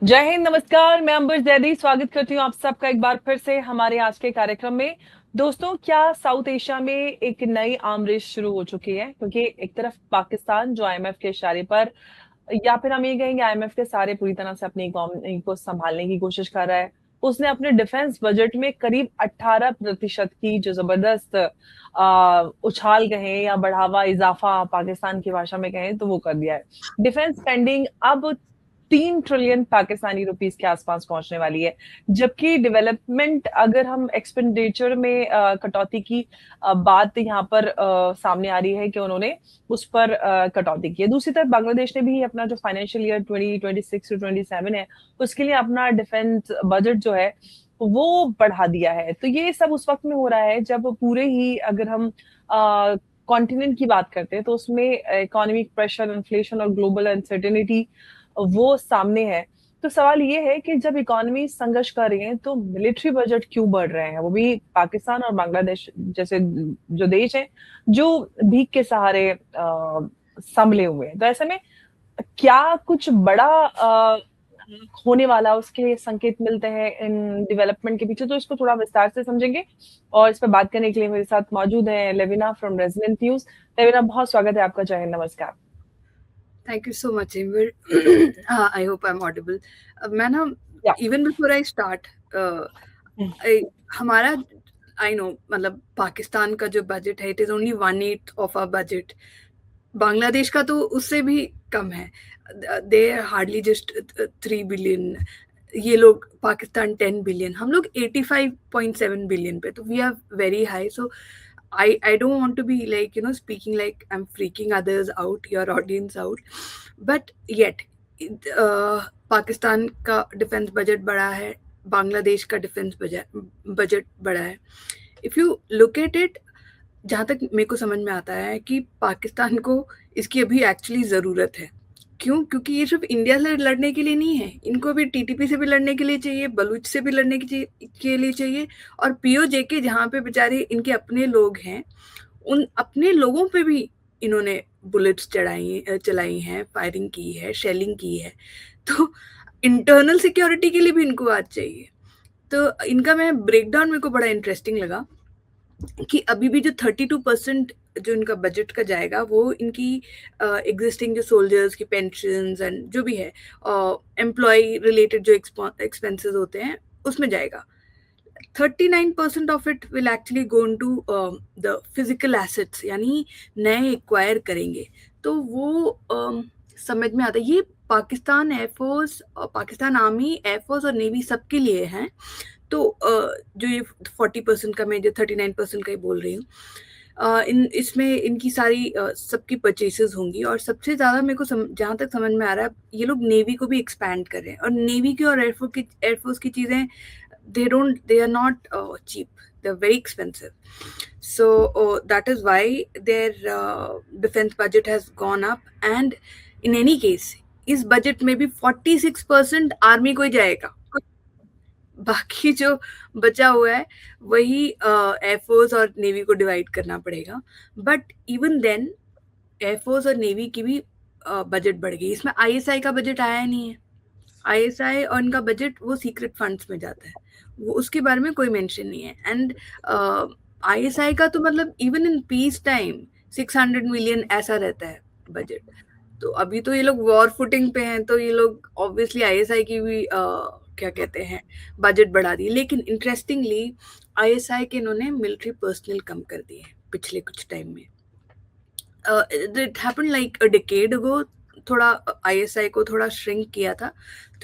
जय हिंद, नमस्कार। मैं अंबर जैदी स्वागत करती हूँ आप सबका एक बार फिर से हमारे आज के कार्यक्रम में। दोस्तों, क्या साउथ एशिया में एक नई आर्म रेस शुरू हो चुकी है? क्योंकि एक तरफ पाकिस्तान जो आईएमएफ के इशारे पर, या फिर हम ये कहेंगे आईएमएफ के सारे पूरी तरह से अपनी इकोनॉमी को संभालने की कोशिश कर रहा है। उसने अपने डिफेंस बजट में करीब 18% की जो जबरदस्त उछाल कहें या बढ़ावा, इजाफा पाकिस्तान की भाषा में कहें तो वो कर दिया है। डिफेंस स्पेंडिंग अब 3 ट्रिलियन पाकिस्तानी रुपीस के आसपास पहुंचने वाली है। जबकि डेवलपमेंट, अगर हम एक्सपेंडिचर में कटौती की बात यहाँ पर सामने आ रही है कि उन्होंने उस पर कटौती की है। दूसरी तरफ बांग्लादेश ने भी अपना जो फाइनेंशियल ईयर 2026 टू 27 है, उसके लिए अपना डिफेंस बजट जो है वो बढ़ा दिया है। तो ये सब उस वक्त में हो रहा है जब पूरे ही, अगर हम कॉन्टिनेंट की बात करते हैं तो उसमें इकोनॉमिक प्रेशर, इन्फ्लेशन और ग्लोबल अनसर्टेनिटी वो सामने है। तो सवाल ये है कि जब इकोनॉमी संघर्ष कर रही है तो मिलिट्री बजट क्यों बढ़ रहे हैं, वो भी पाकिस्तान और बांग्लादेश जैसे जो देश हैं जो भीख के सहारे संभले हुए हैं। तो ऐसे में क्या कुछ बड़ा होने वाला, उसके संकेत मिलते हैं इन डेवलपमेंट के पीछे? तो इसको थोड़ा विस्तार से समझेंगे और इस पर बात करने के लिए मेरे साथ मौजूद है लेविना फ्रॉम रेजिडेंट न्यूज। लेविना, बहुत स्वागत है आपका। जय हिंद, नमस्कार। Thank you so much, Amber. I hope I'm audible. मैं ना या even before I start, हमारा I know मतलब पाकिस्तान का जो बजट है it is only 1/8 of our budget. Bangladesh का तो उससे भी कम है. They are hardly just 3 billion. ये लोग पाकिस्तान 10 billion, हम लोग 85.7 billion पे, तो we are very high. So I don't want to be like, speaking like I'm freaking others out, your audience out, but yet Pakistan का डिफेंस बजट बड़ा है, बांग्लादेश का डिफेंस बजट बड़ा है. If you look at it, जहाँ तक मेरे को समझ में आता है कि पाकिस्तान को इसकी अभी एक्चुअली ज़रूरत है. क्यों? क्योंकि ये सिर्फ इंडिया से लड़ने के लिए नहीं है, इनको अभी टीटीपी से भी लड़ने के लिए चाहिए, बलूच से भी लड़ने के लिए चाहिए, और पीओजे के जहाँ पे बेचारे इनके अपने लोग हैं, उन अपने लोगों पे भी इन्होंने बुलेट्स चलाई हैं, फायरिंग की है, शेलिंग की है. तो इंटरनल सिक्योरिटी के लिए भी इनको आज चाहिए. तो इनका मैं ब्रेकडाउन, मेरे को बड़ा इंटरेस्टिंग लगा कि अभी भी जो 32% जो इनका बजट का जाएगा वो इनकी एग्जिस्टिंग जो सोल्जर्स की पेंशन्स एंड जो भी है, एम्प्लॉय रिलेटेड जो एक्सपेंसेस होते हैं उसमें जाएगा. 39% of it will actually go into the physical assets, यानी नए एक्वायर करेंगे. तो वो समझ में आता है. ये Pakistan air force, Pakistan army, air force और नेवी सबके लिए हैं. तो जो ये 40% का, मैं जो 39% का ही बोल रही हूँ, इसमें इनकी सारी सबकी परचेसेस होंगी. और सबसे ज़्यादा मेरे को जहाँ तक समझ में आ रहा है, ये लोग नेवी को भी एक्सपैंड कर रहे हैं. और नेवी की और एयरफोर्स की चीज़ें, they are not cheap, they're very expensive. So that is why their defense budget has gone up. And in any case, इस बजट में भी 46% आर्मी को ही जाएगा. बाकी जो बचा हुआ है वही एयरफोर्स और नेवी को डिवाइड करना पड़ेगा. बट इवन देन एयरफोर्स और नेवी की भी बजट बढ़ गई. इसमें आईएसआई का बजट आया नहीं है. आईएसआई और इनका बजट वो सीक्रेट फंड्स में जाता है, वो उसके बारे में कोई मेंशन नहीं है. एंड आईएसआई का तो मतलब even in peace time 600 million ऐसा रहता है बजट. तो अभी तो ये लोग वॉर फुटिंग पे हैं, तो ये लोग ऑब्वियसली आईएसआई की भी क्या कहते हैं, बजट बढ़ा दी. लेकिन इंटरेस्टिंगली आईएसआई के इन्होंने मिलिट्री पर्सनल कम कर दिए पिछले कुछ टाइम में. It happened like a decade ago. थोड़ा आईएसआई को थोड़ा श्रिंक किया था,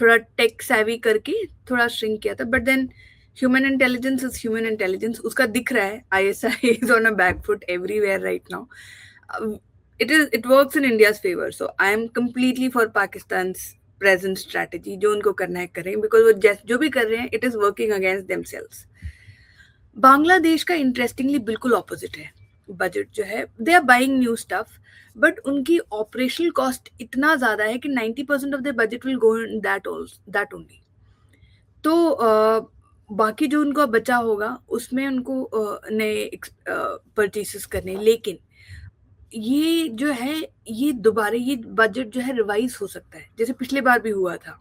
थोड़ा टेक सेवी करके थोड़ा श्रिंक किया था. But then human intelligence is human intelligence, उसका दिख रहा है. ISI is on a back foot everywhere right now. it works in India's favor. So I am completely for Pakistan's present strategy. जो उनको करना है करें, because वो जो भी कर रहे हैं, it is working against themselves. Bangladesh का इंटरेस्टिंगली बिल्कुल ऑपोजिट है. बजट जो है, they are buying new stuff, but उनकी ऑपरेशनल कॉस्ट इतना ज्यादा है कि 90% of the budget will go in that only. तो बाकी जो उनको बचा होगा उसमें उनको नए परचेसेस करने. लेकिन ये जो है, ये दोबारा ये बजट जो है रिवाइज हो सकता है, जैसे पिछले बार भी हुआ था.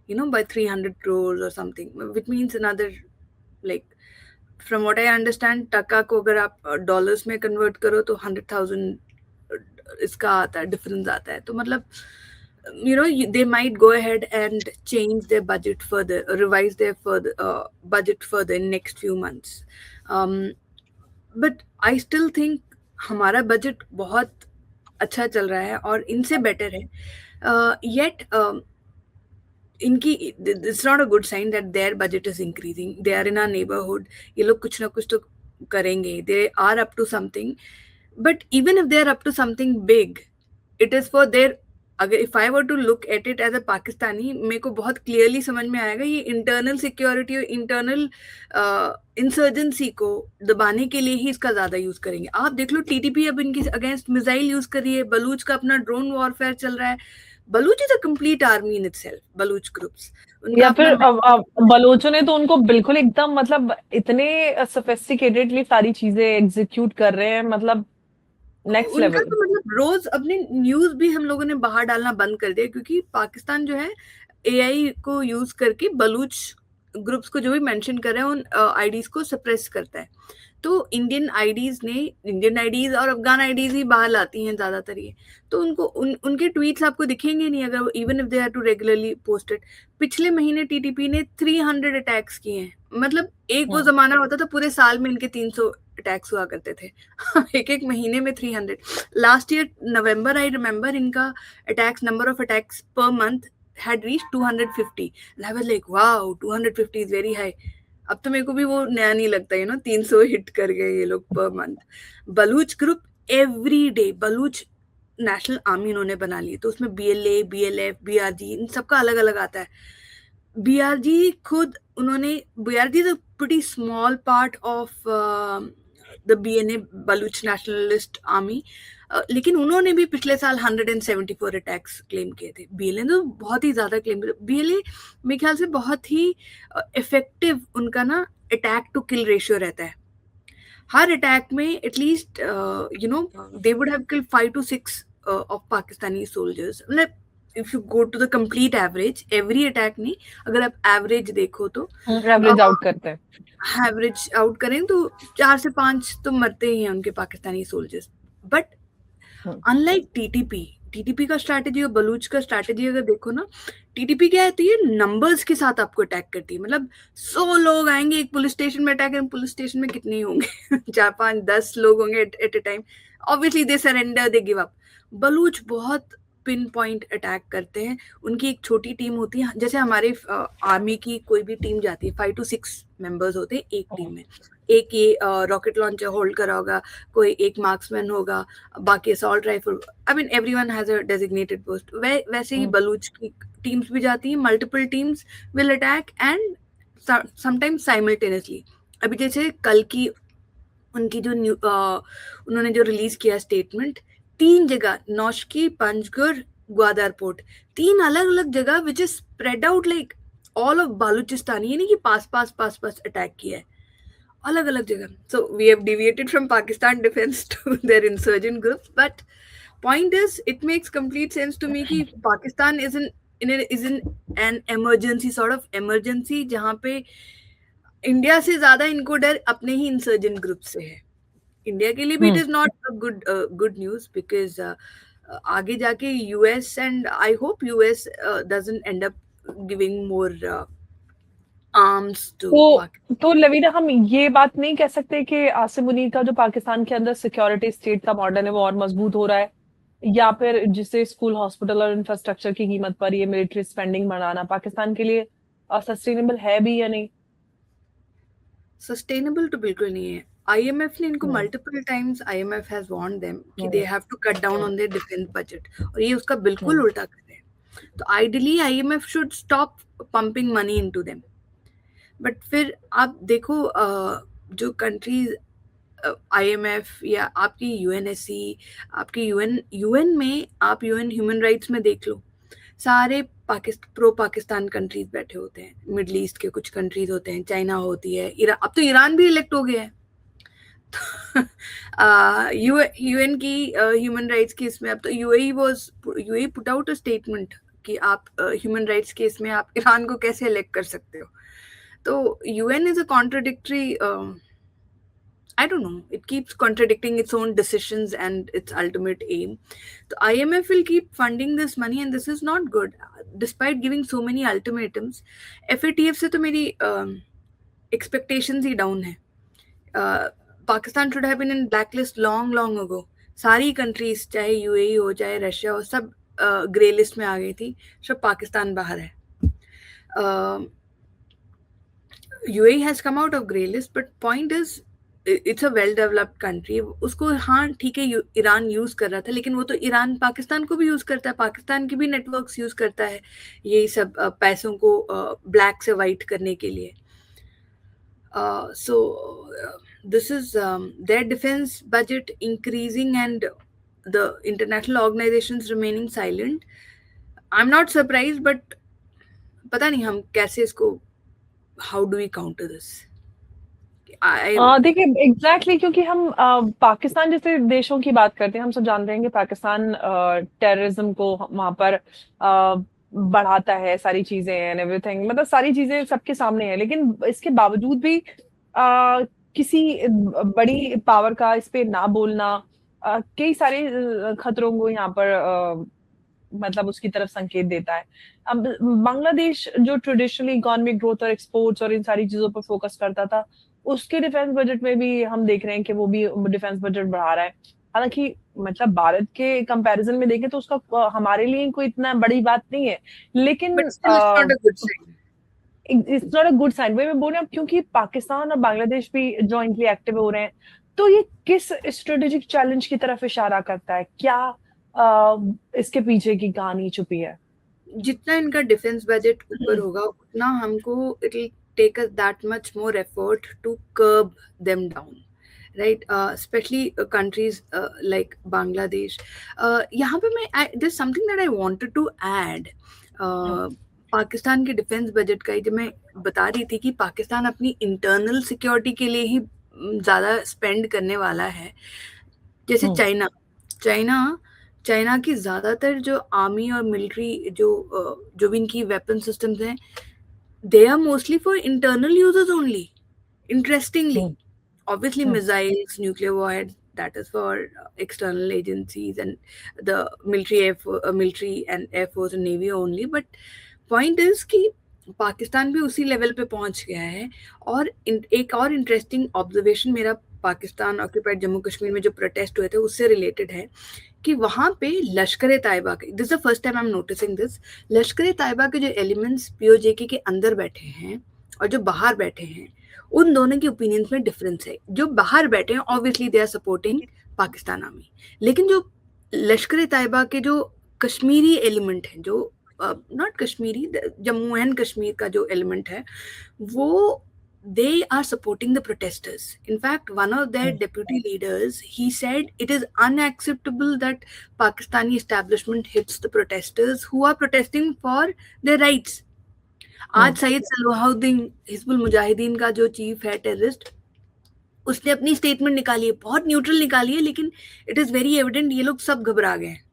by 300 crores or something, which means another, like, from what I understand, टका को अगर आप डॉलर्स में कन्वर्ट करो तो 100,000 इसका आता है, डिफरेंस आता है. तो मतलब they might go ahead and change their budget further, revise their budget further in next few months. But I still think हमारा बजट बहुत अच्छा चल रहा है और इनसे बेटर है. Yet इनकी, it's not a good sign that their budget is increasing. They are in our neighborhood. ये लोग कुछ ना कुछ तो करेंगे. They are up to something. But even if they are up to something big, it is for their, अगर if I were to look at it as a Pakistani, मेरे को बहुत क्लियरली समझ में आएगा ये इंटरनल सिक्योरिटी और इंटरनल इंसर्जेंसी को दबाने के लिए ही इसका ज्यादा यूज करेंगे. आप देख लो, टीटीपी अब इनके अगेंस्ट मिसाइल यूज कर रही है. बलूच का अपना ड्रोन वॉरफेयर चल रहा है. Baloch is a complete army in itself. Baloch groups, या फिर बलोचों ने तो उनको बिल्कुल एकदम मतलब इतने सोफिस्टिकेटेडली सारी चीजें एग्जीक्यूट कर रहे हैं, मतलब नेक्स्ट उनका लेवल. तो मतलब रोज अपने न्यूज भी हम लोगों ने बाहर डालना बंद कर दिया, क्योंकि पाकिस्तान जो है एआई को यूज करके बलूच ग्रुप्स को जो भी मेंशन कर रहे हैं उन आईडीज को सप्रेस करता है. तो इंडियन आईडीज और अफगान आईडीज ही बाहर लाती हैं ज्यादातर ये. तो उनको उनके ट्वीट्स आपको दिखेंगे नहीं अगर even if they are too regularly posted. पिछले महीने टीटीपी ने 300 अटैक्स किए हैं. मतलब एक वो जमाना होता था पूरे साल में इनके 300 अटैक्स हुआ करते थे. एक महीने में 300. Last year November, I remember, इनका attacks, number of attacks per month had reached 250. I was like, wow, 250 is very high. अब तो मेरे को भी वो नया नहीं लगता, 300 हिट कर गए ये लोग per month. Baloch group every day, Baloch national army इन्होंने बना ली. तो उसमें BLA, BLF, BRG, इन सबका अलग अलग आता है. BRG खुद उन्होंने, BRG is a pretty small part of the BNA, Baloch nationalist army. लेकिन उन्होंने भी पिछले साल 174 अटैक्स क्लेम किए थे. BLA ने तो बहुत ही ज्यादा क्लेम किया. BLA मेरे ख्याल से बहुत ही इफेक्टिव उनका ना अटैक टू किल रेशियो रहता है. हर अटैक में at least they would have killed 5 to 6 of Pakistani soldiers. मतलब if you go to the complete average, every attack नहीं, अगर आप एवरेज देखो तो एवरेज आउट करते हैं. एवरेज आउट करें तो 4 से 5 तो मरते ही हैं उनके Pakistani soldiers. But unlike TTP का स्ट्रैटेजी और बलूच का स्ट्रैटेजी अगर देखो ना, टीटीपी क्या है, तो ये नंबर्स के साथ आपको अटैक करती है. मतलब 100 लोग आएंगे एक पुलिस स्टेशन में अटैक करें. पुलिस स्टेशन में कितने होंगे? 4, 5, 10 लोग होंगे at a time. Obviously they surrender, they give up. Baloch बहुत पिन पॉइंट अटैक करते हैं. उनकी एक छोटी टीम होती है, जैसे हमारे आर्मी की कोई भी टीम जाती है, 5 to 6 मेंबर्स होते हैं एक टीम में. एक ये रॉकेट लॉन्चर होल्ड करा होगा, कोई एक मार्क्समैन होगा, बाकी assault rifle. I mean everyone has a designated post. वैसे ही बलूच की टीम्स भी जाती हैं. Multiple teams will attack and sometimes simultaneously. अभी जैसे कल की उनकी जो उन्होंने जो रिलीज किया स्टेटमेंट, 3 जगह, नौशकी, पंजगुर, ग्वादर पोर्ट, 3 अलग अलग जगह which is spread out like all of Balochistan. ये नहीं कि पास अटैक किया है, अलग अलग जगह. So we have deviated from Pakistan defense to their insurgent groups, but point is, it makes complete sense to me कि Pakistan is in an emergency, sort of emergency, जहाँ पे इंडिया से ज्यादा इनको डर अपने ही इंसर्जेंट ग्रुप से है. इंडिया के लिए भी it is not good news, because आगे जाके US, and I hope US doesn't end up giving more arms to. तो लवीना, हम ये बात नहीं कह सकते कि आसिम मुनीर का जो पाकिस्तान के अंदर सिक्योरिटी स्टेट का मॉडल है वो और मजबूत हो रहा है, या फिर जिससे स्कूल, हॉस्पिटल और इंफ्रास्ट्रक्चर की कीमत पर ये मिलिट्री स्पेंडिंग बढ़ाना पाकिस्तान के लिए सस्टेनेबल है भी या नहीं? सस्टेनेबल तो बिल्कुल नहीं है. IMF ने इनको multiple times, IMF has warned them कि they have to cut down on their defence budget, और ये उसका बिल्कुल उल्टा कर रहे हैं. तो ideally IMF should stop pumping money into them. But फिर आप देखो जो कंट्रीज IMF या आपकी UNSC, आपकी UN में, आप UN ह्यूमन राइट्स में देख लो, सारे प्रो पाकिस्तान कंट्रीज बैठे होते हैं. मिडल ईस्ट के कुछ कंट्रीज होते हैं, चाइना होती है, अब तो ईरान भी इलेक्ट हो गया है. UN की ह्यूमन राइट्स की इसमें अब तो UAE put out a statement कि आप ह्यूमन राइट्स केस में आप ईरान को कैसे इलेक्ट कर सकते हो? तो UN is a contradictory, I don't know. It keeps contradicting its own decisions and its ultimate aim. The IMF will keep funding this money, and this is not good. Despite giving so many ultimatums, FATF से तो मेरी expectations ही down है. Pakistan should have been in blacklist long ago. सारी countries, चाहे UAE हो, चाहे Russia हो, सब ग्रे लिस्ट में आ गई थी. सब पाकिस्तान बाहर है. UAE has come out of grey list, but point is it's a well developed country. उसको हाँ ठीक है ईरान यूज कर रहा था, लेकिन वो तो ईरान पाकिस्तान को भी यूज करता है, पाकिस्तान की भी नेटवर्क्स यूज करता है यही सब पैसों को ब्लैक से वाइट करने के लिए. So this is their defence budget increasing and the international organisations remaining silent. I am not surprise, but पता नहीं हम कैसे इसको, how do we counter this? देखिए एग्जैक्टली क्योंकि हम पाकिस्तान जैसे देशों की बात करते हैं, हम सब जानते हैं कि पाकिस्तान टेररिज्म को वहां पर बढ़ाता है, सारी चीजें एंड एवरीथिंग, मतलब सारी चीजें सबके सामने है, लेकिन इसके बावजूद भी किसी बड़ी पावर का इस पे ना बोलना कई सारे खतरों को यहाँ पर मतलब उसकी तरफ संकेत देता है. अब बांग्लादेश जो ट्रेडिशनली इकोनॉमिक ग्रोथ और एक्सपोर्ट्स और इन सारी चीजों पर फोकस करता था, उसके डिफेंस बजट में भी हम देख रहे हैं कि वो भी डिफेंस बजट बढ़ा रहा है. हालांकि मतलब भारत के कंपैरिजन में देखें तो उसका हमारे लिए कोई इतना बड़ी बात नहीं है, लेकिन it's not a good sign. वही मैं बोल रही हूँ, क्योंकि पाकिस्तान और बांग्लादेश भी जॉइंटली एक्टिव हो रहे हैं, तो ये किस स्ट्रेटेजिक चैलेंज की तरफ इशारा करता है? क्या इसके पीछे की कहानी छुपी है? जितना इनका डिफेंस बजट ऊपर होगा, उतना हमको it will take us that much more effort to curb them down, right? Especially countries like Bangladesh. यहाँ पे मैं there's something that I wanted to add. Pakistan के डिफेंस बजट का ही जब मैं बता रही थी कि पाकिस्तान अपनी इंटरनल सिक्योरिटी के लिए ही ज़्यादा स्पेंड करने वाला है. जैसे चाइना की ज़्यादातर जो आर्मी और मिलिट्री जो भी इनकी वेपन सिस्टम्स हैं, they are mostly for internal users only. Interestingly, obviously missiles, nuclear warheads, that is for external agencies and the military and air force and navy only. But point is कि पाकिस्तान भी उसी level पे पहुंच गया है. और एक और इंटरेस्टिंग ऑब्जर्वेशन मेरा पाकिस्तान ऑक्यूपाइड जम्मू कश्मीर में जो प्रोटेस्ट हुए थे उससे रिलेटेड है कि वहां पे लश्कर तैयबा के, this is the first time I am noticing this, लश्कर तैयबा के जो एलिमेंट्स पीओजेके के अंदर बैठे हैं और जो बाहर बैठे हैं, उन दोनों के ओपिनियंस में डिफरेंस है. जो बाहर बैठे हैं obviously they are supporting Pakistan army, लेकिन जो लश्कर तैयबा के जो कश्मीरी एलिमेंट है, जो नॉट कश्मीरी, जम्मू एंड कश्मीर का जो एलिमेंट है, वो they are supporting the protesters. In fact, one of their deputy leaders, he said it is unacceptable that Pakistani establishment hits the protesters who are protesting for their rights. आज सैयद सलाहुद्दीन हिजबुल मुजाहिदीन का जो chief है terrorist, उसने अपनी statement निकाली है, बहुत neutral निकाली है, लेकिन इट इज वेरी एविडेंट ये लोग सब घबरा गए हैं,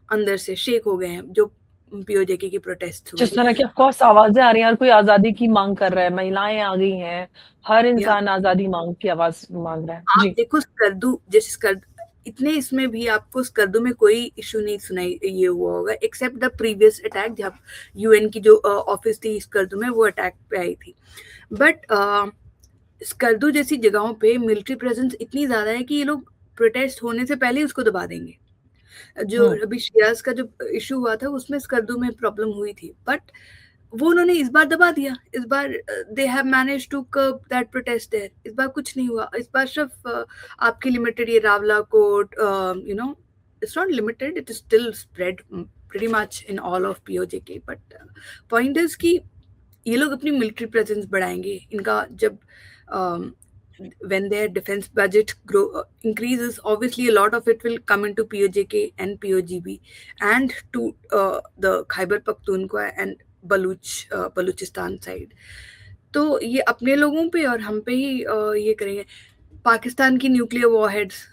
अंदर से शेक हो गए हैं जो पीओजेके की प्रोटेस्ट हुई. जिस तरह की ऑफ कोर्स आवाजें आ रही हैं, हर कोई आजादी की मांग कर रहा है, महिलाएं आ गई हैं, हर इंसान आजादी मांग की आवाज मांग रहा है. आप देखो स्कर्दू, जैसे स्कर्दू, इतने इसमें भी आपको स्कर्दू में कोई इशू नहीं सुनाई ये हुआ होगा, एक्सेप्ट द प्रीवियस अटैक जब यूएन की जो ऑफिस थी स्कर्दू में, वो अटैक पे आई थी. बट स्कर्दू जैसी जगहों पे मिलिट्री प्रेजेंस इतनी ज्यादा है कि ये लोग प्रोटेस्ट होने से पहले ही उसको दबा देंगे. जो अभी शियाज का जो इशू हुआ था उसमें स्कर्दू में प्रॉब्लम हुई थी, बट वो उन्होंने इस बार दबा दिया. इस बार they have manage to curb that protest there. इस बार कुछ नहीं हुआ. इस बार सिर्फ आपकी लिमिटेड ये Rawalakot, you know, it's not limited, it is still spread pretty much in all of PoJK. But point is कि ये लोग अपनी मिलिट्री प्रेजेंस बढ़ाएंगे. इनका जब when their defense budget increases, obviously a lot of it will come into POJK and POGB and to the Khyber Pakhtunkhwa and Balochistan side. तो ये अपने लोगों पे और हम पे ही ये करेंगे. पाकिस्तान की nuclear warheads,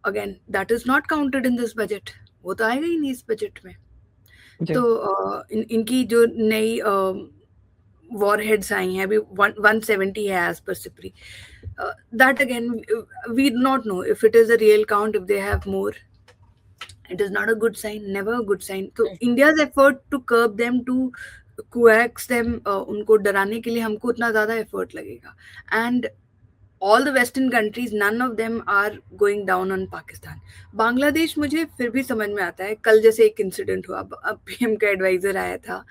again that is not counted in this budget, वो तो आएगा ही नहीं इस बजट में. जी। तो इनकी जो नई वॉरहेड्स आई हैं अभी 170 है as per Sipri. That again, we do not know if it is a real count, if they have more. It is not a good sign, never a good sign. So India's effort to curb them, to coax them, उनको डराने के लिए हमको उतना ज़्यादा effort लगेगा. And all the Western countries, none of them are going down on Pakistan. Bangladesh मुझे फिर भी समझ में आता है. कल जैसे एक इंसिडेंट हुआ, अब पीएम का एडवाइजर आया था.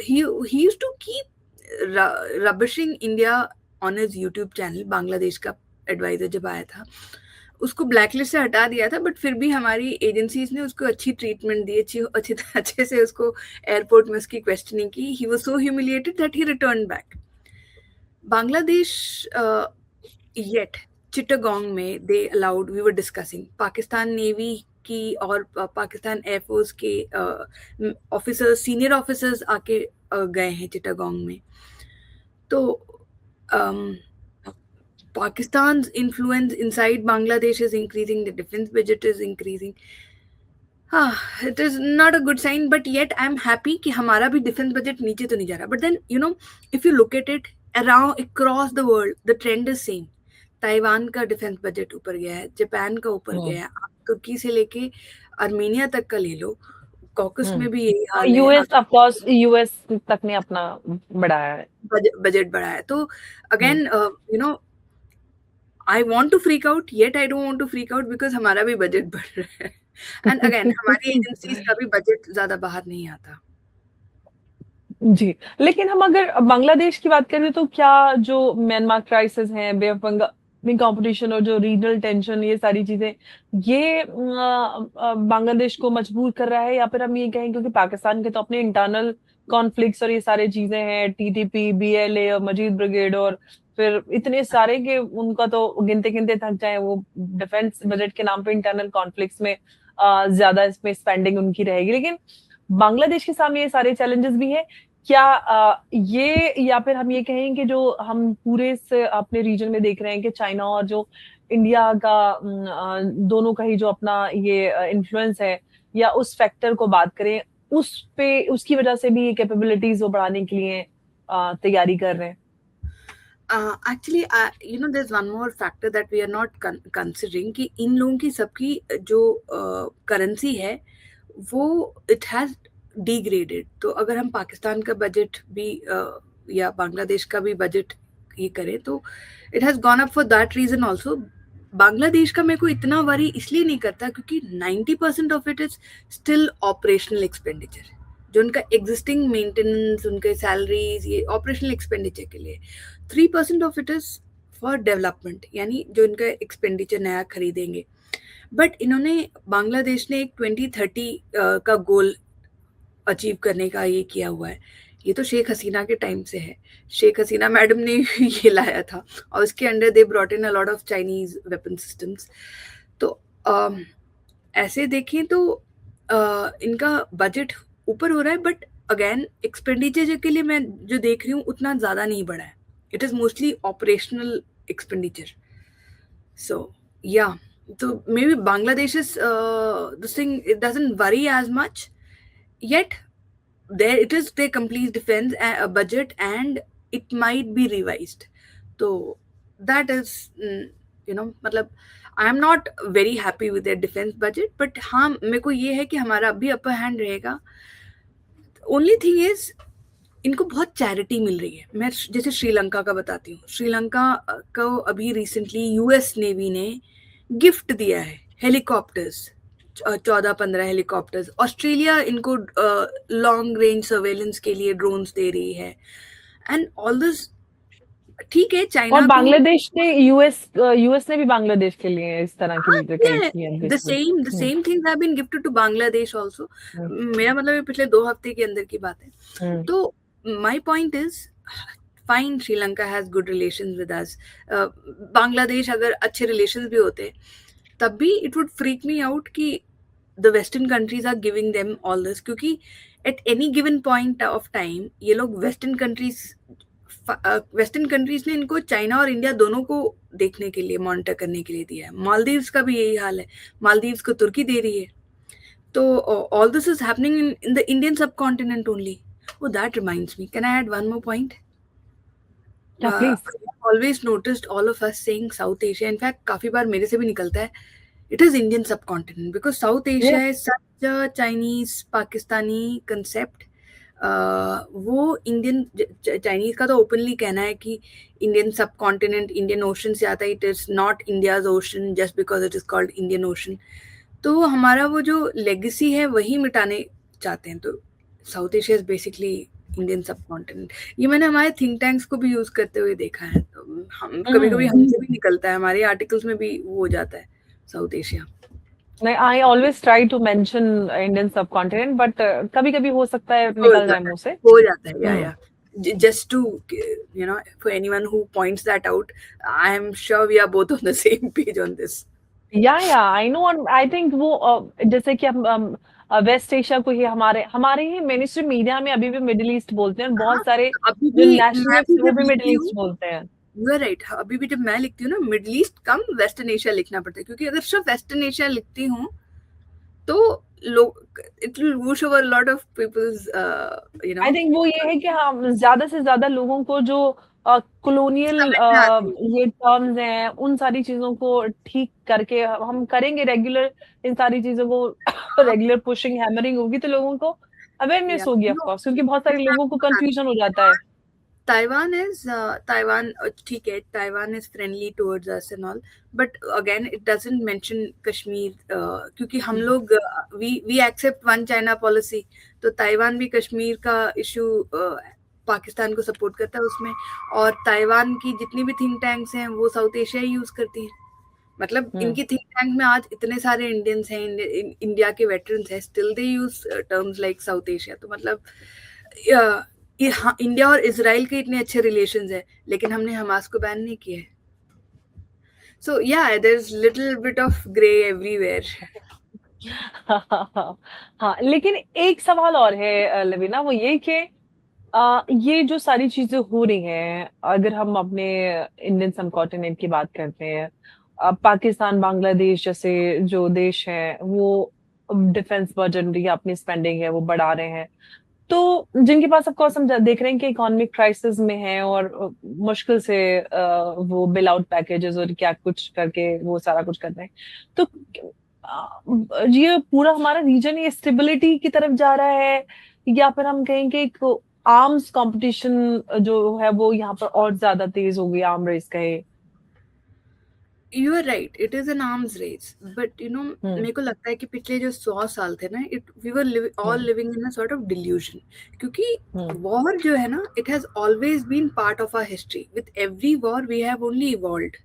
He used to keep rubbishing India on his YouTube channel. Bangladesh का एडवाइजर जब आया था, उसको ब्लैकलिस्ट से हटा दिया था, बट फिर भी हमारी एजेंसीज ने उसको अच्छी ट्रीटमेंट दी, अच्छे से उसको एयरपोर्ट में उसकी क्वेश्चनिंग की. He was so humiliated that he return back. Bangladesh yet Chittagong में they allowed, we were discussing, Pakistan navy की और पाकिस्तान एयरफोर्स के ऑफिसर्स, सीनियर ऑफिसर्स आके गए हैं चिटागोंग में. तो Pakistan's influence inside Bangladesh is increasing, the defense budget is increasing. It is not a good sign, but yet I'm happy कि हमारा भी defense budget नीचे तो नहीं जा रहा. But then, you know, if you look at it around across the world, the trend is same. Taiwan का defence budget ऊपर गया है, जापान का ऊपर गया है, आप तुर्की से लेके अर्मेनिया तक का ले लो, कॉकस में भी यही हाल है. यूएस ऑफ कोर्स, यूएस तक ने अपना बढ़ाया है, बजट बढ़ाया है. तो again you know, I want to freak out, yet I don't want to freak out because हमारा भी बजट बढ़ रहा है. And again, हमारी एजेंसीज का भी बजट ज्यादा बाहर नहीं आता. जी. लेकिन हम अगर बांग्लादेश की बात करें तो क्या जो म्यांमार क्राइसिस है, बे ऑफ बंगाल कंपटीशन और जो रीजनल टेंशन, ये सारी चीजें, ये बांग्लादेश को मजबूर कर रहा है, या फिर हम ये कहें क्योंकि पाकिस्तान के तो अपने इंटरनल कॉन्फ्लिक्ट्स और ये सारी चीजें हैं, टीटीपी, बीएलए और मजीद ब्रिगेड, और फिर इतने सारे कि उनका तो गिनते गिनते थक जाए, वो डिफेंस बजट के नाम पे इंटरनल कॉन्फ्लिक्ट्स में ज्यादा इसमें स्पेंडिंग उनकी रहेगी. लेकिन बांग्लादेश के सामने ये सारे चैलेंजेस भी हैं. क्या ये, या फिर हम ये कहें कि जो हम पूरे से अपने रीजन में देख रहे हैं कि चाइना और जो इंडिया का दोनों का ही जो अपना ये इन्फ्लुएंस है, या उस फैक्टर को बात करें, उस पे उसकी वजह से भी ये कैपेबिलिटीज वो बढ़ाने के लिए तैयारी कर रहे हैं? Actually, you know, there's one more factor that we are not considering कि इन लोगों की सबकी जो करेंसी है वो it has degraded. तो अगर हम पाकिस्तान का बजट भी या बांग्लादेश का भी बजट ये करें तो it has gone up for that reason also. Bangladesh का मेरे को इतना वरी इसलिए नहीं करता क्योंकि 90% of it is still operational expenditure. जो उनका एग्जिस्टिंग मेंटेनेंस, उनके सैलरीज, ये ऑपरेशनल एक्सपेंडिचर के लिए. 3% of it is for development, यानी जो इनका एक्सपेंडिचर नया खरीदेंगे. बट इन्होंने, बांग्लादेश ने एक 2030 का गोल अचीव करने का ये किया हुआ है. ये तो शेख हसीना के टाइम से है. शेख हसीना मैडम ने ये लाया था और उसके under they brought in a lot of Chinese weapon systems. तो ऐसे देखें तो इनका बजट ऊपर हो रहा है, बट अगेन एक्सपेंडिचर के लिए मैं जो देख रही हूँ उतना ज़्यादा नहीं बढ़ा है. It is mostly operational expenditure. So yeah, तो maybe Bangladesh is this thing, it doesn't worry as much yet. There it is, their complete defense budget, and it might be revised. So that is, you know, मतलब I am not very happy with their defense budget, but हाँ मेरे को ये है कि हमारा अभी upper hand रहेगा. Only thing is, इनको बहुत चैरिटी मिल रही है. मैं जैसे श्रीलंका का बताती हूँ. श्रीलंका को अभी रिसेंटली यूएस नेवी ने गिफ्ट दिया है हेलीकॉप्टर्स, 14-15 हेलीकॉप्टर्स. ऑस्ट्रेलिया इनको लॉन्ग रेंज सर्वेलेंस के लिए ड्रोन्स दे रही है. एंड ऑल दिस ठीक है. चाइना और बांग्लादेश ने, यूएस ने भी बांग्लादेश के लिए इस तरह की चीजें की हैं. the same things have been gifted to Bangladesh also. मेरा मतलब ये पिछले 2 हफ्ते के अंदर की बात है. तो my point is, fine, Sri Lanka has good relations with us. Bangladesh अगर अच्छे relations भी होते तब भी it would freak me out कि the western countries are giving them all this, क्योंकि at any given point of time ये लोग western countries ने इनको चाइना और इंडिया दोनों को देखने के लिए, मॉनिटर करने के लिए दिया है. मालदीव्स का भी यही हाल है. मालदीव्स को तुर्की दे रही है. So all this is happening in the Indian subcontinent only. Oh, that reminds me. Can I add one more point? Yeah, please. I've always noticed all of us saying South Asia. In fact, काफी बार मेरे से भी निकलता है. It is Indian subcontinent because South Asia Yes. is such a Chinese Pakistani concept. वो Indian Chinese का तो openly कहना है कि इंडियन सब कॉन्टिनेंट इंडियन ओशन से आता है. It is not India's ocean just because it is called Indian ocean. तो हमारा वो जो लेगेसी है वही मिटाने चाहते हैं. तो south Asia is basically Indian सब कॉन्टिनेंट. ये मैंने हमारे थिंक टैंक्स को भी यूज करते हुए देखा है. तो हम कभी कभी हमसे भी निकलता है, हमारे आर्टिकल्स में भी वो हो जाता है south Asia. I always try to mention Indian subcontinent, but कभी कभी हो सकता है निकल जाए मुंह से. हो जाता है. या just to for anyone who points that out, I am sure we are both on the same page on this. Yeah, I know. और I think वो जैसे कि हम वेस्ट एशिया को ही हमारे ही मेनस्ट्रीम मीडिया में अभी भी मिडिल ईस्ट बोलते हैं. बहुत सारे अभी जो भी नेशनलिस्ट वो भी मिडिल ईस्ट बोलते हैं. You are right. अभी भी जब मैं लिखती हूँ ना Middle East cum Western Asia लिखना पड़ता है, क्योंकि अगर सिर्फ वेस्टर्न एशिया लिखती हूँ तो लोग it will whoosh over lot of peoples I think वो ये है कि हम ज्यादा से ज्यादा लोगों को जो कॉलोनियल ये टर्म्स हैं उन सारी चीजों को ठीक करके हम करेंगे रेगुलर. इन सारी चीजों को रेगुलर पुशिंग हैमरिंग होगी तो लोगों को अवेयरनेस होगी ऑफ कोर्स, क्योंकि बहुत सारे लोगों को कंफ्यूजन हो जाता है. Taiwan, ठीक है, Taiwan is friendly towards us and all, but again it doesn't mention Kashmir, क्योंकि हम लोग we accept one China policy. तो ताइवान भी कश्मीर का इशू पाकिस्तान को सपोर्ट करता है उसमें. और ताइवान की जितनी भी थिंक टैंक्स हैं वो साउथ एशिया ही यूज करती हैं. मतलब इनकी थिंक टैंक में आज इतने सारे इंडियंस हैं, इंडिया के वेटरन्स हैं, still they use terms like south Asia. तो मतलब इंडिया और इजराइल के इतने अच्छे रिलेशंस है, लेकिन हमने हमास को बैन नहीं किया है. सो या there is little bit of grey everywhere. हाँ, लेकिन एक सवाल और है लवीना, वो ये कि ये जो सारी चीजें हो रही हैं, अगर हम अपने इंडियन सबकॉन्टिनेंट की बात करते हैं, पाकिस्तान बांग्लादेश जैसे जो देश हैं वो डिफेंस बजट या अपनी स्पेंडिंग है वो बढ़ा रहे हैं, तो जिनके पास ऑफकोर्स हम देख रहे हैं कि इकोनॉमिक क्राइसिस में है और मुश्किल से वो बिल आउट पैकेजेस और क्या कुछ करके वो सारा कुछ कर रहे हैं. तो ये पूरा हमारा रीजन ये स्टेबिलिटी की तरफ जा रहा है या फिर हम कहेंगे एक आर्म्स कंपटीशन जो है वो यहाँ पर और ज्यादा तेज हो गई, आर्म रेस कहे. You are right, it is an arms race, but मेरे को लगता है कि पिछले जो 100 साल थे ना, we were all living in a sort of delusion. क्योंकि वॉर जो है ना, it has always been part of our history. With every war we have only evolved.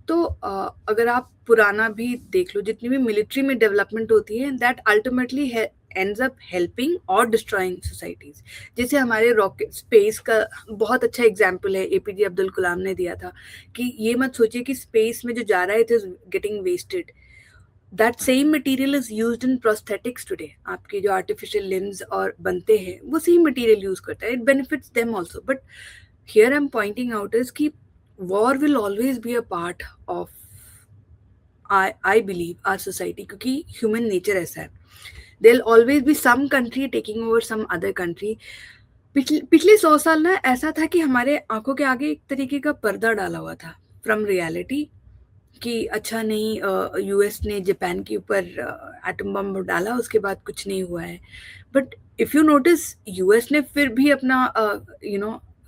तो अगर आप पुराना भी देख लो, जितनी भी मिलिट्री में डेवलपमेंट होती है, that ultimately ends up helping or destroying societies. जैसे हमारे रॉकेट स्पेस का बहुत अच्छा एग्जाम्पल है, एपीजे अब्दुल कलाम ने दिया था कि ये मत सोचिए कि स्पेस में जो जा रहा है it is getting wasted. That same material is used in prosthetics today. आपकी जो आर्टिफिशियल लिम्स और बनते हैं वो सेम मटेरियल यूज करता है. It benefits them also. But here I am pointing out is कि war will always be a part of I believe our society, क्योंकि ह्यूमन नेचर ऐसा है. There'll always be some country taking over some other country. पिछले 100 साल ना ऐसा था कि हमारे आंखों के आगे एक तरीके का पर्दा डाला हुआ था फ्रॉम रियलिटी कि अच्छा नहीं, यूएस ने जापान के ऊपर एटम बम डाला, उसके बाद कुछ नहीं हुआ है. But if you notice, US ने फिर भी अपना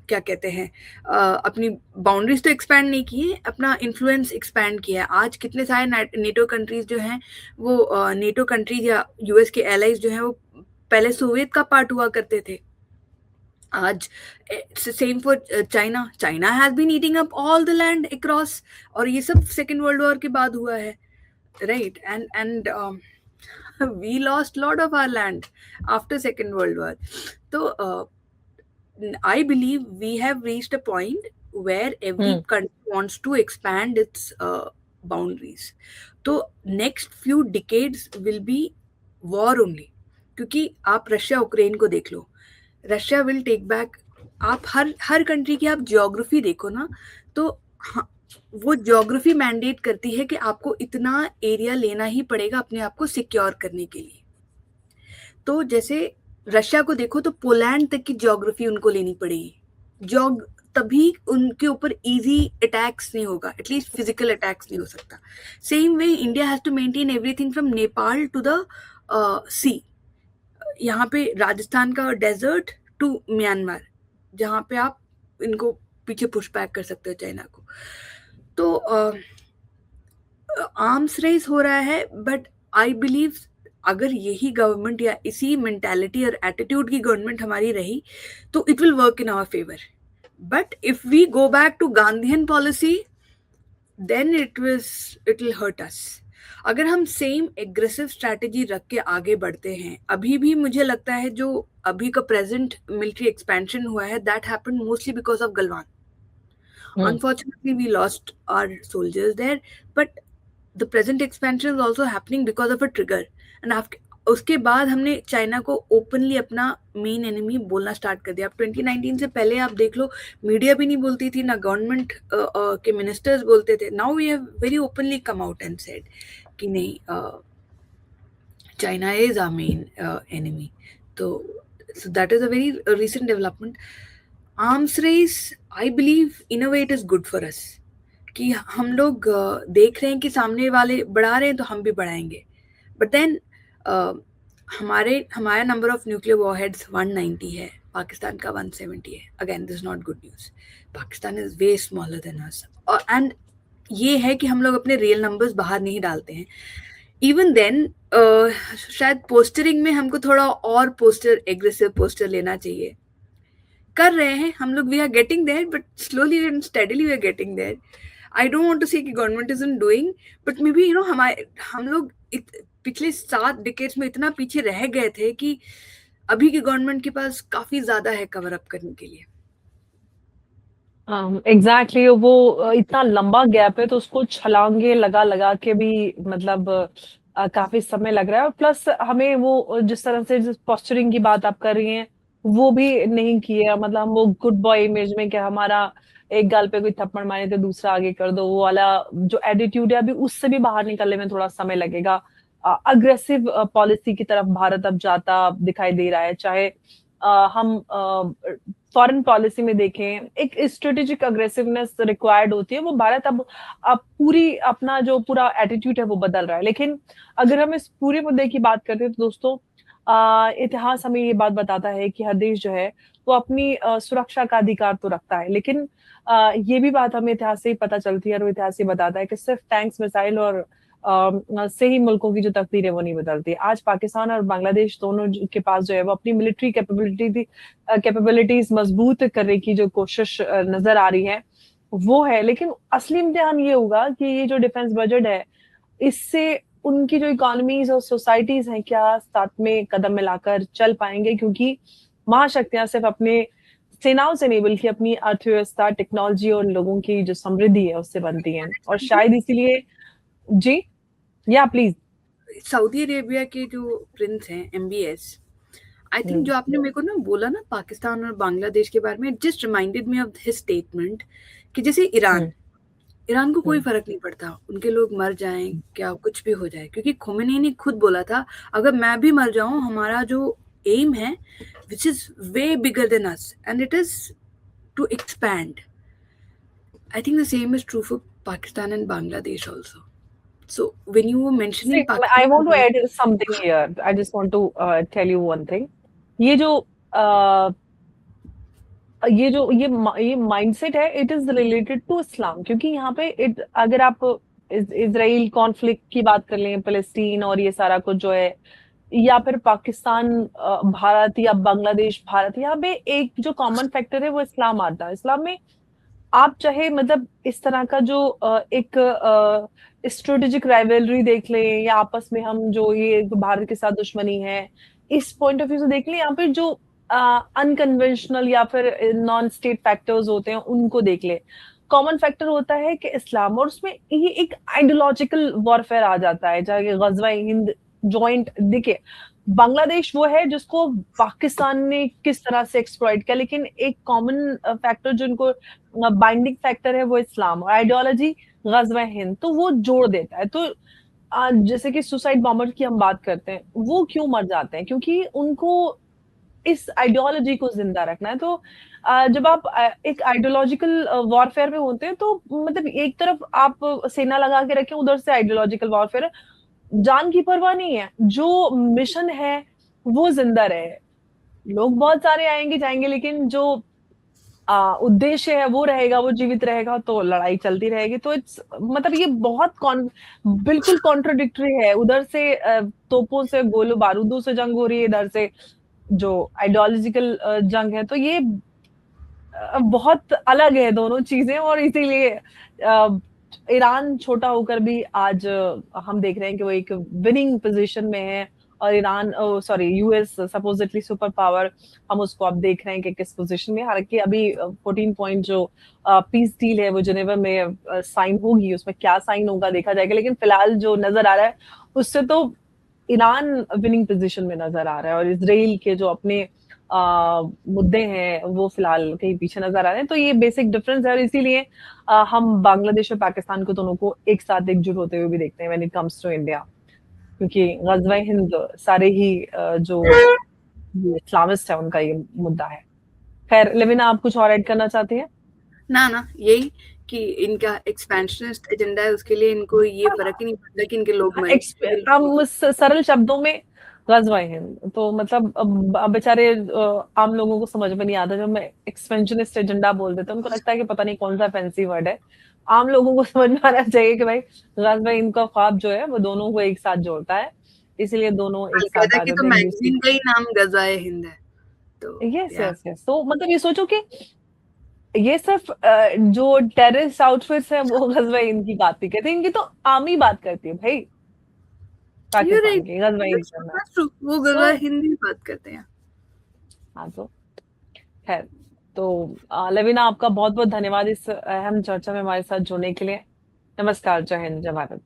क्या कहते हैं, अपनी बाउंड्रीज तो एक्सपैंड नहीं की है, अपना इन्फ्लुएंस एक्सपैंड किया है. आज कितने सारे नेटो कंट्रीज जो हैं वो नेटो कंट्रीज या यूएस के एलाइज जो हैं वो पहले सोवियत का पार्ट हुआ करते थे. आज same for China. China has been eating up all the land across, और ये सब सेकेंड वर्ल्ड वॉर के बाद हुआ है, right? And we lost lot of our land after second world war. तो I believe we have reached a point where every country wants to expand its boundaries. So next few decades will be war only. क्योंकि आप Russia Ukraine को देख लो, Russia will take back. आप हर country की आप geography देखो ना, तो वो ज्योग्राफी मैंडेट करती है कि आपको इतना एरिया लेना ही पड़ेगा अपने आप को सिक्योर करने के लिए. तो जैसे रशिया को देखो तो पोलैंड तक की ज्योग्राफी उनको लेनी पड़ेगी, तभी उनके ऊपर इजी अटैक्स नहीं होगा, एटलीस्ट फिजिकल अटैक्स नहीं हो सकता। Same way India has to maintain everything from Nepal to the sea, यहाँ पे राजस्थान का डेजर्ट टू म्यांमार, जहाँ पे आप इनको पीछे पुश बैक कर सकते हो चाइना को। तो आर्म्स रेस हो रहा है, बट आई बिलीव अगर यही गवर्नमेंट या इसी मेंटालिटी और एटीट्यूड की गवर्नमेंट हमारी रही तो it will work in our favour. But if we go back to Gandhian policy then it will hurt us. अगर हम सेम एग्रेसिव स्ट्रैटेजी रख के आगे बढ़ते हैं, अभी भी मुझे लगता है जो अभी का प्रेजेंट मिलिट्री एक्सपेंशन हुआ है that happened mostly because of Galwan. Unfortunately, we lost our soldiers there, but the present expansion is also happening because of a trigger. And उसके बाद हमने चाइना को ओपनली अपना मेन एनिमी बोलना स्टार्ट कर दिया। अब 2019 से पहले आप देख लो, मीडिया भी नहीं बोलती थी, ना गवर्नमेंट के मिनिस्टर्स बोलते थे। Now we have very openly come out and said कि नहीं, China is our main enemy. तो that is a very recent development. Arms race I believe in a way it is good for us, कि हम लोग देख रहे हैं कि सामने वाले बढ़ा रहे हैं तो हम भी बढ़ाएंगे। बट देन हमारा नंबर ऑफ न्यूक्लियर वॉरहेड्स 190 है, पाकिस्तान का 170 है। Again this is not good news, Pakistan is way smaller than us. And ये है कि हम लोग अपने रियल नंबर्स बाहर नहीं डालते हैं। इवन देन शायद पोस्टरिंग में हमको थोड़ा और एग्रेसिव पोस्टर लेना चाहिए। कर रहे हैं हम लोग, we are getting there, but slowly and steadily we are getting there. I don't want to say कि government is in doing, but maybe हम लोग पिछले 7 डिकेड्स में इतना पीछे रह गए थे कि अभी की गवर्नमेंट के पास काफी ज्यादा है कवर अप करने के लिए। एग्जैक्टली वो इतना लंबा गैप है तो उसको छलांगे लगा लगा के भी मतलब काफी समय लग रहा है। और प्लस हमें वो जिस तरह से जिस पोस्चरिंग की बात आप कर रही हैं वो भी नहीं की है। मतलब हम वो गुड बॉय इमेज में क्या हमारा एक गाल पे कोई थप्पड़ मारे तो दूसरा आगे कर दो, वो वाला जो एटीट्यूड है अभी उससे भी बाहर निकलने में थोड़ा समय लगेगा। अग्रेसिव पॉलिसी की तरफ भारत अब जाता दिखाई दे रहा है। चाहे हम फॉरेन पॉलिसी में देखें, एक स्ट्रेटेजिक अग्रेसिवनेस रिक्वायर्ड होती है, वो भारत अब पूरी अपना जो पूरा एटीट्यूड है वो बदल रहा है। लेकिन अगर हम इस पूरे मुद्दे की बात करते हैं तो दोस्तों इतिहास हमें ये बात बताता है कि हर देश जो है वो अपनी सुरक्षा का अधिकार तो रखता है, लेकिन ये भी बात हमें इतिहास से ही पता चलती है और वो इतिहास ही बताता है कि सिर्फ टैंक्स, मिसाइल और से ही मुल्कों की जो तकदीर है वो नहीं बदलती। आज पाकिस्तान और बांग्लादेश दोनों के पास जो है वो अपनी मिलिट्री कैपेबिलिटीज मजबूत करने की जो कोशिश नजर आ रही है वो है। लेकिन असली इम्तिहान ये होगा कि ये जो डिफेंस बजट है इससे उनकी जो इकोनॉमीज और सोसाइटीज हैं क्या साथ में कदम मिलाकर चल पाएंगे, क्योंकि महाशक्तियां सिर्फ अपने सेनाओं से नहीं बल्कि अपनी अर्थव्यवस्था, टेक्नोलॉजी और लोगों की जो समृद्धि है उससे बनती है। और शायद इसीलिए जी या प्लीज। सऊदी अरेबिया के जो प्रिंस हैं MBS, आई थिंक जो आपने मेरे को ना बोला ना पाकिस्तान और बांग्लादेश के बारे में, just reminded me of his statement कि जैसे ईरान को कोई फर्क नहीं पड़ता उनके लोग मर जाएं क्या कुछ भी हो जाए, क्योंकि खोमेनी ने खुद बोला था अगर मैं भी मर जाऊं हमारा जो एम है which is way bigger than us and it is to expand. I think the same is true for Pakistan and Bangladesh also. So when you were mentioning Pakistan, I want to add something here. I just want to tell you one thing. ये mindset है, it is related to Islam, क्योंकि यहाँ पे अगर आप Israel conflict की बात कर लें, फलस्तीन और ये सारा कुछ जो है, या फिर पाकिस्तान भारत या बांग्लादेश भारत, यहाँ पे एक जो कॉमन फैक्टर है वो इस्लाम आता है। इस्लाम में आप चाहे मतलब इस तरह का जो एक स्ट्रेटेजिक राइवलरी देख लें या आपस में हम जो ये भारत के साथ दुश्मनी है इस पॉइंट ऑफ व्यू से देख लें, यहाँ पे जो अनकन्वेंशनल या फिर नॉन स्टेट फैक्टर्स होते हैं उनको देख ले, कॉमन फैक्टर होता है कि इस्लाम, और उसमें ये एक आइडियोलॉजिकल वॉरफेयर आ जाता है। चाहे गजवा हिंद जॉइंट दिखे, बांग्लादेश वो है जिसको पाकिस्तान ने किस तरह से एक्सप्लॉइट किया, लेकिन एक कॉमन फैक्टर जो इनको बाइंडिंग फैक्टर है वो इस्लाम और आइडियोलॉजी गजवा हिंद, तो वो जोड़ देता है। तो जैसे कि सुसाइड बॉम्बर की हम बात करते हैं, वो क्यों मर जाते हैं? क्योंकि उनको इस आइडियोलॉजी को जिंदा रखना है। तो जब आप एक आइडियोलॉजिकल वॉरफेयर में होते हैं, तो मतलब एक तरफ आप सेना लगा के रखें, उधर से आइडियोलॉजिकल वॉरफेयर, जान की परवाह नहीं है, जो मिशन है वो जिंदा रहे। लोग बहुत सारे आएंगे जाएंगे, लेकिन जो उद्देश्य है वो रहेगा, वो जीवित रहेगा, तो लड़ाई चलती रहेगी। तो इट्स मतलब ये बहुत बिल्कुल कॉन्ट्रोडिक्टरी है। उधर से तोपों से, गोलों बारूदों से जंग हो रही है, इधर से जो आइडियोलॉजिकल जंग है। तो ये बहुत अलग है दोनों चीजें, और इसीलिए ईरान छोटा होकर भी आज हम देख रहे हैं कि वो एक विनिंग पोजीशन में है। और Iran, sorry, US supposedly super power, हम उसको अब देख रहे हैं कि किस पोजीशन में। हालांकि अभी 14 पॉइंट जो पीस डील है वो जिनेवा में साइन होगी, उसमें क्या साइन होगा देखा जाएगा। लेकिन फिलहाल जो नजर आ रहा है उससे तो ईरान विनिंग पोजीशन में नजर आ रहा है, और इसराइल के जो अपने मुद्दे हैं वो फिलहाल कहीं पीछे नजर आ रहे हैं। तो ये बेसिक डिफरेंस है, और इसीलिए हम बांग्लादेश और पाकिस्तान को दोनों को एक साथ एकजुट होते हुए भी देखते हैं when it comes to India. क्योंकि गजवा हिंद सारे ही जो इस्लामिस्ट है उनका ये मुद्दा है। खैर, लेविना, आप कुछ और ऐड करना चाहते हैं? ना यही कि इनका एक्सपेंशनिस्ट एजेंडा है, उसके लिए इनको ये फर्क ही नहीं पड़ता कि इनके लोग मरे। हम सरल शब्दों में गजवा हिंद, तो मतलब अब बेचारे आम लोगों को समझ में नहीं आता। जब मैं एक्सपेंशनिस्ट एजेंडा बोल देते हैं, उनको लगता है कि पता नहीं कौन सा फैंसी वर्ड है। आम लोगों को समझ में आना चाहिए कि भाई गजवा हिंद का ख्वाब जो है वो दोनों को एक साथ जोड़ता है, इसलिए दोनं एक साथ आ की जाते तो हैं। मैगजीन का ही नाम गज़वाए हिंद है। तो यस यस यस, तो मतलब ये सोचो कि ये सिर्फ जो टेररिस्ट आउटफिट्स है वो गजवा हिंद की बात नहीं करती, इनकी तो आर्मी बात करती है भाई, You're पाकिस्तान right. की गजवा हिंद That's true. करना। That's true. वो तो गज़वाए हिंद ही बात करते हैं। हाँ, तो खैर, तो लवीना, आपका बहुत बहुत धन्यवाद इस अहम चर्चा में हमारे साथ जुड़ने के लिए। नमस्कार, जय हिंद, जय भारत।